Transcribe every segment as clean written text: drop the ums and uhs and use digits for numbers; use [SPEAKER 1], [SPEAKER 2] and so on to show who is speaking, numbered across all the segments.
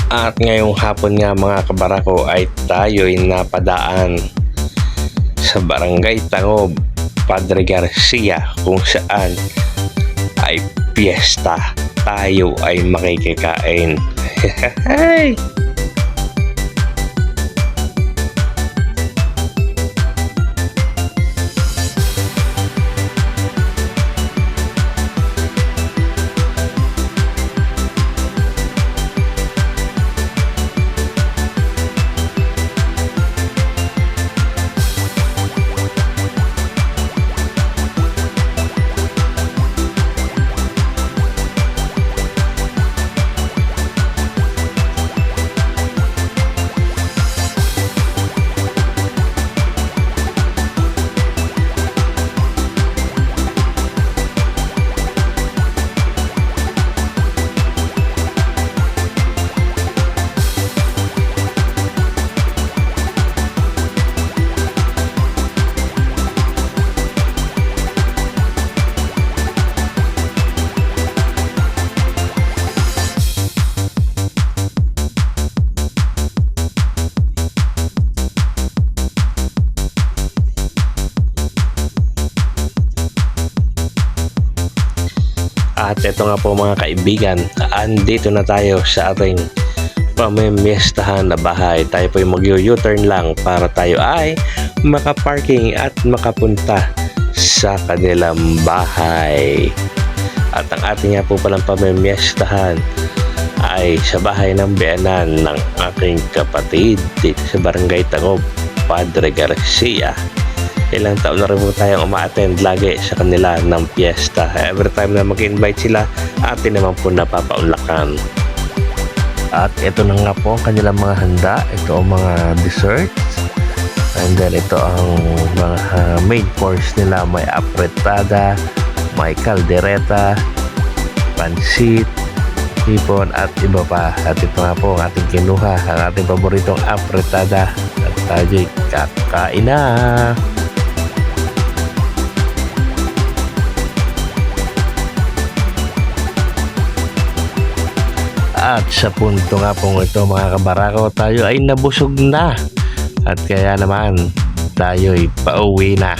[SPEAKER 1] At ngayong hapon nga mga kabarako ay tayo'y napadaan sa Barangay Tangob, Padre Garcia, kung saan ay piyesta. Tayo ay makikikain. Hey! At ito nga po mga kaibigan, andito na tayo sa ating pamimiestahan na bahay. Tayo po yung mag-U-turn lang para tayo ay makaparking at makapunta sa kanilang bahay. At ang ating nga po palang pamimiestahan ay sa bahay ng biyanan ng aking kapatid dito sa Barangay Tangob, Padre Garcia. Ilang taon na rin po tayong uma-attend lagi sa kanila ng piyesta. Every time na mag-invite sila, atin naman po napapaunlakan. At ito na nga po ang kanilang mga handa. Ito ang mga desserts. And then ito ang mga main course nila. May apretada, may caldereta, pansit, hipon at iba pa. At ito nga po ang ating kinuha, ang ating paboritong apretada. At tayo'y kakain na. At sa punto nga pong ito mga kabarako, tayo ay nabusog na. At kaya naman, tayo'y pauwi na.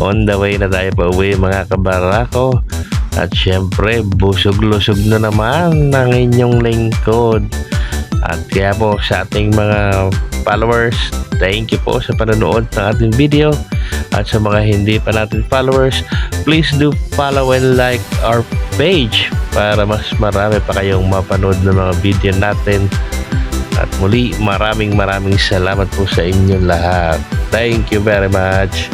[SPEAKER 1] On the way na tayo pauwi mga kabarako. At syempre, busog-lusog na naman ng inyong lingkod. At kaya po sa ating mga followers, thank you po sa panonood ng ating video. At sa mga hindi pa natin followers, please do follow and like our page para mas marami pa kayong mapanood ng mga video natin. At muli, maraming salamat po sa inyong lahat. Thank you very much.